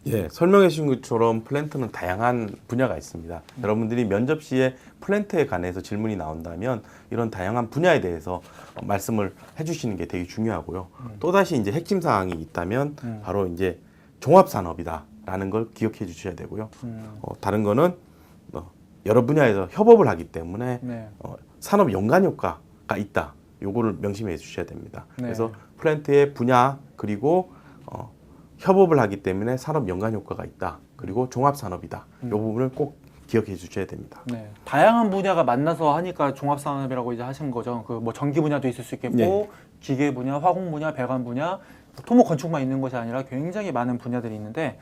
예, 설명해 주신 것처럼 플랜트는 다양한 분야가 있습니다. 여러분들이 면접 시에 플랜트에 관해서 질문이 나온다면 이런 다양한 분야에 대해서 말씀을 해주시는 게 되게 중요하고요. 또다시 이제 핵심 사항이 있다면 바로 이제 종합산업이다라는 걸 기억해 주셔야 되고요. 다른 거는 여러 분야에서 협업을 하기 때문에 네. 산업 연관 효과가 있다. 요거를 명심해 주셔야 됩니다. 네. 그래서 플랜트의 분야 그리고 협업을 하기 때문에 산업 연관 효과가 있다. 그리고 종합산업이다. 이 부분을 꼭 기억해 주셔야 됩니다. 네. 다양한 분야가 만나서 하니까 종합산업이라고 이제 하신 거죠. 그 뭐 전기 분야도 있을 수 있겠고, 네. 기계 분야, 화공 분야, 배관 분야, 토목 건축만 있는 것이 아니라 굉장히 많은 분야들이 있는데,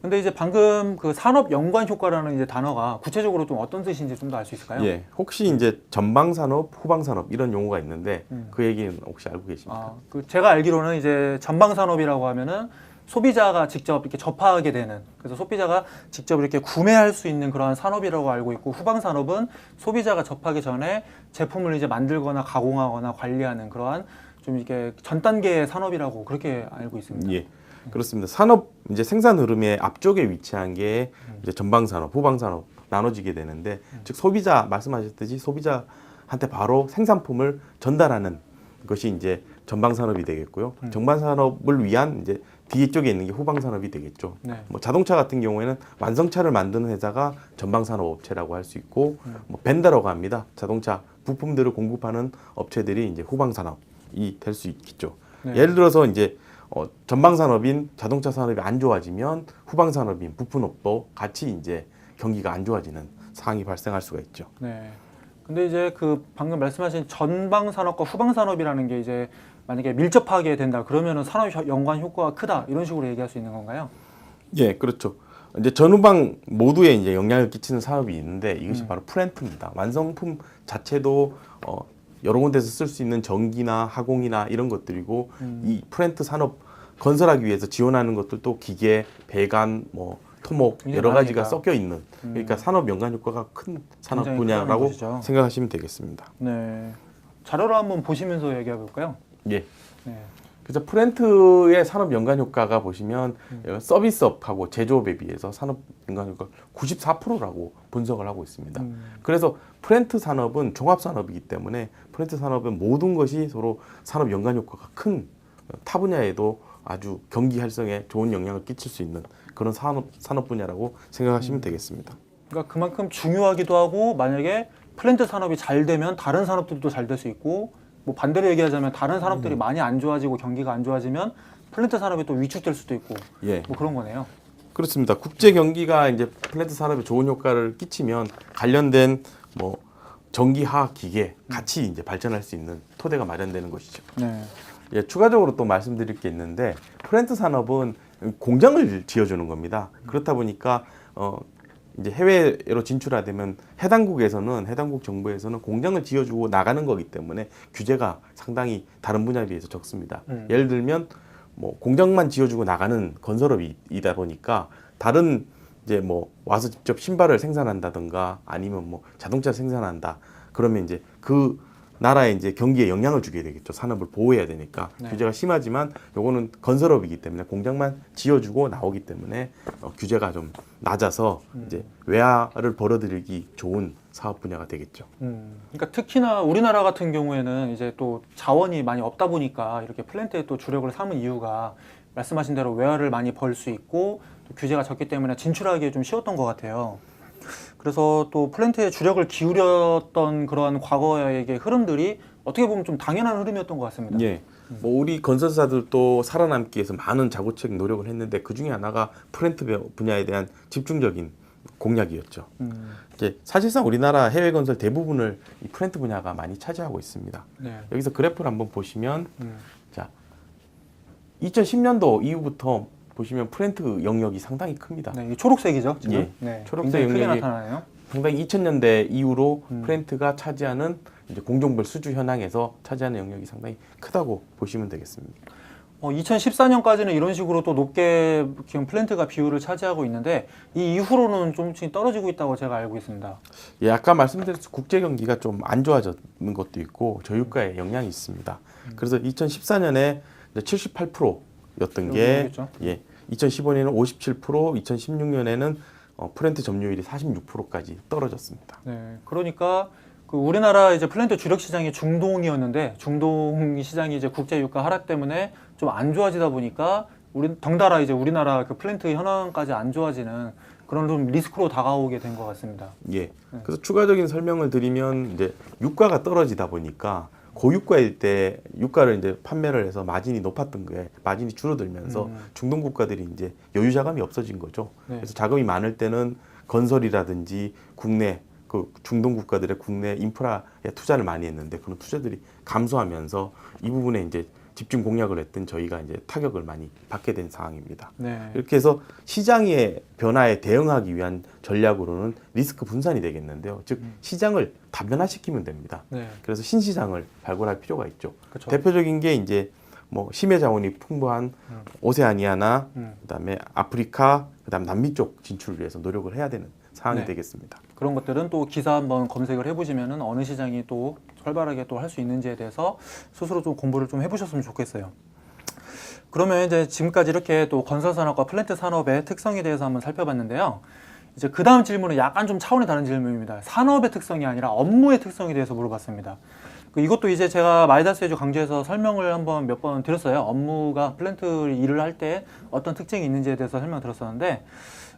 근데 이제 방금 그 산업 연관 효과라는 이제 단어가 구체적으로 좀 어떤 뜻인지 좀 더 알 수 있을까요? 예, 혹시 이제 전방산업, 후방산업 이런 용어가 있는데 그 얘기는 혹시 알고 계십니까? 그 제가 알기로는 이제 전방산업이라고 하면은 소비자가 직접 이렇게 접하게 되는, 그래서 소비자가 직접 이렇게 구매할 수 있는 그러한 산업이라고 알고 있고, 후방 산업은 소비자가 접하기 전에 제품을 이제 만들거나 가공하거나 관리하는 그러한 좀 이렇게 전 단계의 산업이라고 그렇게 알고 있습니다. 예, 그렇습니다. 산업 이제 생산 흐름의 앞쪽에 위치한 게 이제 전방산업, 후방산업 나눠지게 되는데, 즉 소비자 말씀하셨듯이 소비자한테 바로 생산품을 전달하는 것이 이제 전방산업이 되겠고요. 전방산업을 위한 이제 뒤쪽에 있는 게 후방산업이 되겠죠. 네. 뭐 자동차 같은 경우에는 완성차를 만드는 회사가 전방산업 업체라고 할 수 있고, 뭐 벤더라고 합니다. 자동차 부품들을 공급하는 업체들이 이제 후방산업이 될 수 있겠죠. 네. 예를 들어서 이제 전방산업인 자동차 산업이 안 좋아지면 후방산업인 부품업도 같이 이제 경기가 안 좋아지는 상황이 발생할 수가 있죠. 네. 근데 이제 그 방금 말씀하신 전방 산업과 후방 산업이라는 게 이제 만약에 밀접하게 된다 그러면은 산업 연관 효과가 크다 이런 식으로 얘기할 수 있는 건가요? 예, 그렇죠. 이제 전후방 모두에 이제 영향을 끼치는 산업이 있는데 이것이 바로 플랜트입니다. 완성품 자체도 여러 군데서 쓸 수 있는 전기나 하공이나 이런 것들이고, 이 플랜트 산업 건설하기 위해서 지원하는 것들도 기계, 배관, 뭐 토목 여러 가지가 섞여 있는, 그러니까 산업 연관 효과가 큰 산업 분야라고 생각하시면 되겠습니다. 네. 자료를 한번 보시면서 얘기해 볼까요? 예. 네. 그래서 플랜트의 산업 연관 효과가 보시면 서비스업하고 제조업에 비해서 산업 연관 효과 94%라고 분석을 하고 있습니다. 그래서 플랜트 산업은 종합 산업이기 때문에 플랜트 산업은 모든 것이 서로 산업 연관 효과가 큰 타 분야에도 아주 경기 활성에 좋은 영향을 끼칠 수 있는 그런 산업 분야라고 생각하시면 되겠습니다. 그러니까 그만큼 중요하기도 하고, 만약에 플랜트 산업이 잘 되면 다른 산업들도 잘 될 수 있고, 뭐 반대로 얘기하자면 다른 산업들이 많이 안 좋아지고 경기가 안 좋아지면 플랜트 산업이 또 위축될 수도 있고, 예. 뭐 그런 거네요. 그렇습니다. 국제 경기가 이제 플랜트 산업에 좋은 효과를 끼치면 관련된 뭐 전기, 화학, 기계 같이 이제 발전할 수 있는 토대가 마련되는 것이죠. 네. 예, 추가적으로 또 말씀드릴 게 있는데, 플랜트 산업은 공장을 지어주는 겁니다. 그렇다 보니까 이제 해외로 진출하되면 해당국 정부에서는 공장을 지어주고 나가는 거기 때문에 규제가 상당히 다른 분야에 비해서 적습니다. 예를 들면 뭐 공장만 지어주고 나가는 건설업이다 보니까 다른 이제 뭐 와서 직접 신발을 생산한다든가 아니면 뭐 자동차 생산한다 그러면 이제 그 나라의 이제 경기에 영향을 주게 되겠죠. 산업을 보호해야 되니까. 네. 규제가 심하지만 요거는 건설업이기 때문에 공장만 지어주고 나오기 때문에 규제가 좀 낮아서 이제 외화를 벌어들이기 좋은 사업 분야가 되겠죠. 그러니까 특히나 우리나라 같은 경우에는 이제 또 자원이 많이 없다 보니까 이렇게 플랜트에 또 주력을 삼은 이유가 말씀하신 대로 외화를 많이 벌 수 있고 또 규제가 적기 때문에 진출하기에 좀 쉬웠던 것 같아요. 그래서 또 플랜트에 주력을 기울였던 그러한 과거의 흐름들이 어떻게 보면 좀 당연한 흐름이었던 것 같습니다. 예. 뭐 우리 건설사들도 살아남기 위해서 많은 자구책 노력을 했는데 그 중에 하나가 플랜트 분야에 대한 집중적인 공략이었죠. 이제 사실상 우리나라 해외 건설 대부분을 이 플랜트 분야가 많이 차지하고 있습니다. 네. 여기서 그래프를 한번 보시면 자 2010년도 이후부터 보시면 플랜트 영역이 상당히 큽니다. 네, 이 초록색이죠. 지금? 예. 네, 초록색 크게 영역이 나타나네요. 상당히 2000년대 이후로 플랜트가 차지하는 이제 공정별 수주 현황에서 차지하는 영역이 상당히 크다고 보시면 되겠습니다. 2014년까지는 이런 식으로 또 높게 지금 플랜트가 비율을 차지하고 있는데 이 이후로는 조금씩 떨어지고 있다고 제가 알고 있습니다. 예, 아까 말씀드렸듯이 국제 경기가 좀 안 좋아졌는 것도 있고 저유가에 영향이 있습니다. 그래서 2014년에 78%였던 게 여기죠? 예, 2015년에는 57%, 2016년에는 프렌트 점유율이 46%까지 떨어졌습니다. 네, 그러니까 그 우리나라 이제 플랜트 주력 시장이 중동이었는데 중동 시장이 이제 국제 유가 하락 때문에 좀 안 좋아지다 보니까 덩달아 이제 우리나라 그 플랜트 현황까지 안 좋아지는 그런 좀 리스크로 다가오게 된 것 같습니다. 예. 그래서 추가적인 설명을 드리면 이제 유가가 떨어지다 보니까 고유가일 때 유가를 이제 판매를 해서 마진이 높았던 거에 마진이 줄어들면서 중동 국가들이 이제 여유 자금이 없어진 거죠. 네. 그래서 자금이 많을 때는 건설이라든지 국내 그 중동 국가들의 국내 인프라에 투자를 많이 했는데 그런 투자들이 감소하면서 이 부분에 이제 집중 공략을 했던 저희가 이제 타격을 많이 받게 된 상황입니다. 네. 이렇게 해서 시장의 변화에 대응하기 위한 전략으로는 리스크 분산이 되겠는데요. 즉 시장을 다변화시키면 됩니다. 네. 그래서 신시장을 발굴할 필요가 있죠. 그쵸. 대표적인 게 이제 뭐 심해 자원이 풍부한 오세아니아나 그다음에 아프리카, 그다음 남미 쪽 진출을 위해서 노력을 해야 되는 상황이 네. 되겠습니다. 그런 것들은 또 기사 한번 검색을 해보시면은 어느 시장이 또 활발하게 또 할 수 있는지에 대해서 스스로 좀 공부를 좀 해보셨으면 좋겠어요. 그러면 이제 지금까지 이렇게 또 건설 산업과 플랜트 산업의 특성에 대해서 한번 살펴봤는데요. 이제 그 다음 질문은 약간 좀 차원이 다른 질문입니다. 산업의 특성이 아니라 업무의 특성에 대해서 물어봤습니다. 이것도 이제 제가 마이다스 에듀 강좌에서 설명을 한번 몇 번 드렸어요. 업무가 플랜트 일을 할 때 어떤 특징이 있는지에 대해서 설명 드렸었는데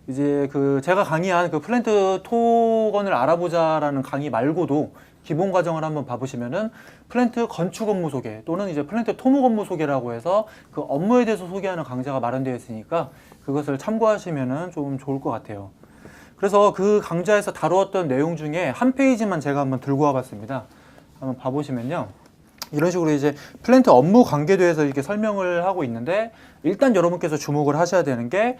이제 그 제가 강의한 그 플랜트 토건을 알아보자라는 강의 말고도 기본 과정을 한번 봐보시면은 플랜트 건축 업무 소개 또는 이제 플랜트 토목 업무 소개라고 해서 그 업무에 대해서 소개하는 강좌가 마련되어 있으니까 그것을 참고하시면은 좀 좋을 것 같아요. 그래서 그 강좌에서 다루었던 내용 중에 한 페이지만 제가 한번 들고 와봤습니다. 한번 봐보시면요. 이런 식으로 이제 플랜트 업무 관계도에서 이렇게 설명을 하고 있는데 일단 여러분께서 주목을 하셔야 되는 게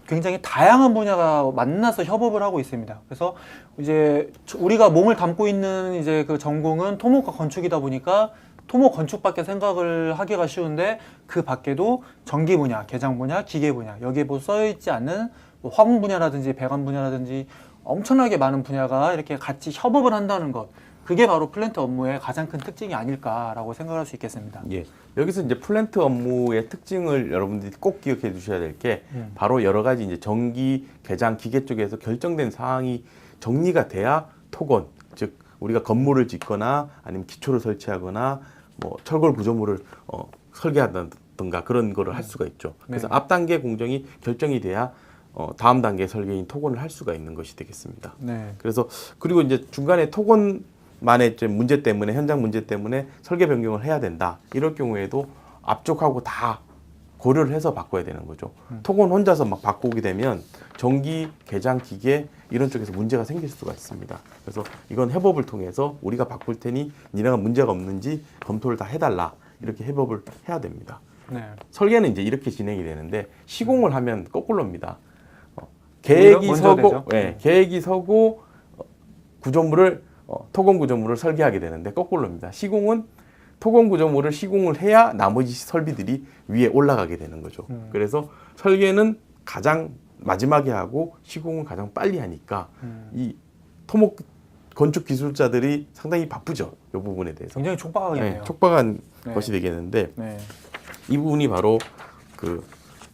굉장히 다양한 분야가 만나서 협업을 하고 있습니다. 그래서 이제 우리가 몸을 담고 있는 이제 그 전공은 토목과 건축이다 보니까 토목 건축밖에 생각을 하기가 쉬운데 그 밖에도 전기 분야, 개장 분야, 기계 분야 여기에 뭐 써 있지 않는 뭐 화공 분야라든지 배관 분야라든지 엄청나게 많은 분야가 이렇게 같이 협업을 한다는 것. 그게 바로 플랜트 업무의 가장 큰 특징이 아닐까라고 생각할 수 있겠습니다. 예. 여기서 이제 플랜트 업무의 특징을 여러분들이 꼭 기억해 주셔야 될 게 바로 여러 가지 이제 전기, 개장, 기계 쪽에서 결정된 사항이 정리가 돼야 토건, 즉 우리가 건물을 짓거나 아니면 기초를 설치하거나 뭐 철골 구조물을 설계한다든가 그런 거를 할 수가 있죠. 그래서 앞 단계 공정이 결정이 돼야 다음 단계 설계인 토건을 할 수가 있는 것이 되겠습니다. 네. 그래서 그리고 이제 중간에 토건만의 문제 때문에 현장 문제 때문에 설계 변경을 해야 된다. 이럴 경우에도 앞쪽하고 다 고려를 해서 바꿔야 되는 거죠. 토건 혼자서 막 바꾸게 되면 전기, 개장, 기계 이런 쪽에서 문제가 생길 수가 있습니다. 그래서 이건 협업을 통해서 우리가 바꿀 테니 니네가 문제가 없는지 검토를 다 해달라. 이렇게 협업을 해야 됩니다. 네. 설계는 이제 이렇게 진행이 되는데 시공을 하면 거꾸로입니다. 계획이 먼저 서고, 되죠. 계획이 서고 구조물을 토건 구조물을 설계하게 되는데 거꾸로입니다. 시공은 토건 구조물을 시공을 해야 나머지 설비들이 위에 올라가게 되는 거죠. 그래서 설계는 가장 마지막에 하고 시공은 가장 빨리 하니까 이 토목 건축 기술자들이 상당히 바쁘죠. 이 부분에 대해서. 굉장히 촉박하겠네요. 촉박한 네. 것이 되겠는데 네. 이 부분이 바로 그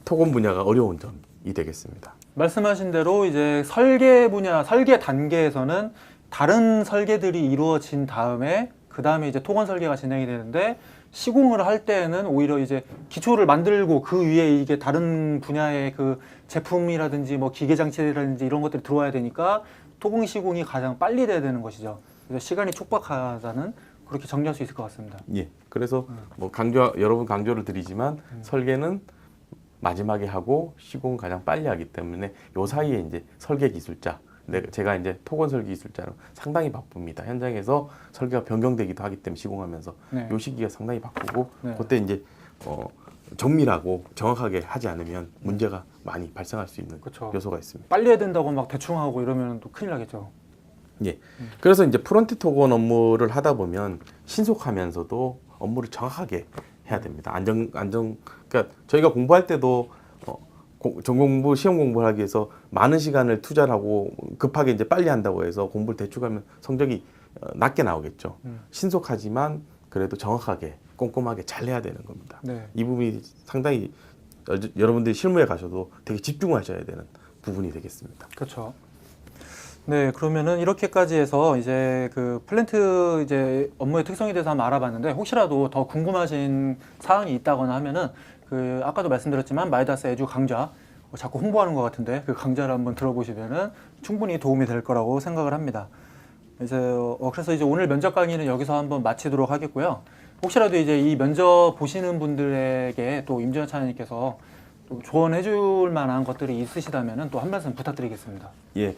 토건 분야가 어려운 점이 되겠습니다. 말씀하신 대로 이제 설계 분야, 설계 단계에서는 다른 설계들이 이루어진 다음에 그 다음에 이제 토건 설계가 진행이 되는데 시공을 할 때에는 오히려 이제 기초를 만들고 그 위에 이게 다른 분야의 그 제품이라든지 뭐 기계 장치라든지 이런 것들이 들어와야 되니까 토공 시공이 가장 빨리 돼야 되는 것이죠. 그래서 시간이 촉박하다는 그렇게 정리할 수 있을 것 같습니다. 예. 그래서 뭐 여러 번 강조를 드리지만 설계는 마지막에 하고 시공은 가장 빨리 하기 때문에 요 사이에 이제 설계 기술자, 제가 이제 토건 설계 기술자로 상당히 바쁩니다. 현장에서 설계가 변경되기도 하기 때문에 시공하면서 네. 요 시기가 상당히 바쁘고 네. 그때 이제 정밀하고 정확하게 하지 않으면 문제가 많이 발생할 수 있는 그쵸. 요소가 있습니다. 빨리 해야 된다고 막 대충 하고 이러면 또 큰일 나겠죠. 예. 그래서 이제 프론트 토건 업무를 하다 보면 신속하면서도 업무를 정확하게 해야 됩니다. 그러니까 저희가 공부할 때도 전공부 시험 공부를 하기 위해서 많은 시간을 투자를 하고 급하게 이제 빨리 한다고 해서 공부를 대충 하면 성적이 낮게 나오겠죠. 신속하지만 그래도 정확하게 꼼꼼하게 잘 해야 되는 겁니다. 네. 이 부분이 상당히 여러분들이 실무에 가셔도 되게 집중하셔야 되는 부분이 되겠습니다. 그렇죠. 네, 그러면은 이렇게까지 해서 이제 그 플랜트 이제 업무의 특성에 대해서 한번 알아봤는데 혹시라도 더 궁금하신 사항이 있다거나 하면은 그 아까도 말씀드렸지만 마이다스 에듀 강좌 자꾸 홍보하는 것 같은데 그 강좌를 한번 들어보시면은 충분히 도움이 될 거라고 생각을 합니다. 이제 그래서 이제 오늘 면접 강의는 여기서 한번 마치도록 하겠고요. 혹시라도 이제 이 면접 보시는 분들에게 또 임지원 차장님께서 또 조언해 줄 만한 것들이 있으시다면은 또 한 말씀 부탁드리겠습니다. 예,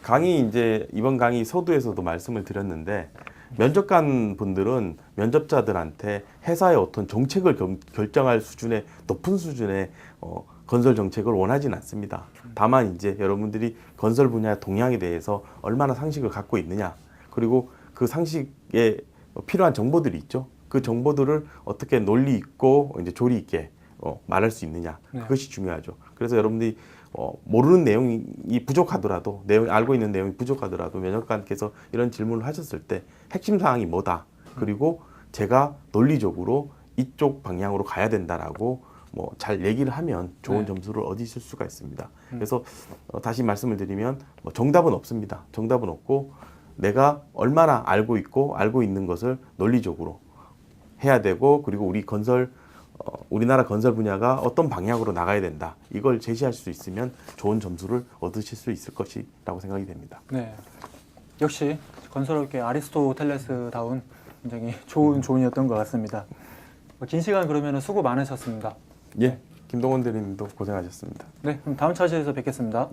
이제 이번 강의 서두에서도 말씀을 드렸는데 면접관 분들은 면접자들한테 회사의 어떤 정책을 결정할 수준의 높은 수준의 건설 정책을 원하지는 않습니다. 다만 이제 여러분들이 건설 분야의 동향에 대해서 얼마나 상식을 갖고 있느냐, 그리고 그 상식에 필요한 정보들이 있죠. 그 정보들을 어떻게 논리 있고 이제 조리 있게 말할 수 있느냐, 그것이 중요하죠. 그래서 여러분들이 모르는 내용이 부족하더라도 알고 있는 내용이 부족하더라도 면접관께서 이런 질문을 하셨을 때 핵심 사항이 뭐다, 그리고 제가 논리적으로 이쪽 방향으로 가야 된다라고 잘 얘기를 하면 좋은 점수를 얻으실 수가 있습니다. 그래서 다시 말씀을 드리면 정답은 없습니다. 정답은 없고 내가 얼마나 알고 있고 알고 있는 것을 논리적으로 해야 되고, 그리고 우리나라 건설 분야가 어떤 방향으로 나가야 된다, 이걸 제시할 수 있으면 좋은 점수를 얻으실 수 있을 것이라고 생각이 됩니다. 네, 역시 건설업계 아리스토텔레스다운 굉장히 좋은 조언이었던 것 같습니다. 긴 시간 그러면 수고 많으셨습니다. 예, 김동원 대리님도 고생하셨습니다. 네, 그럼 다음 차시에서 뵙겠습니다.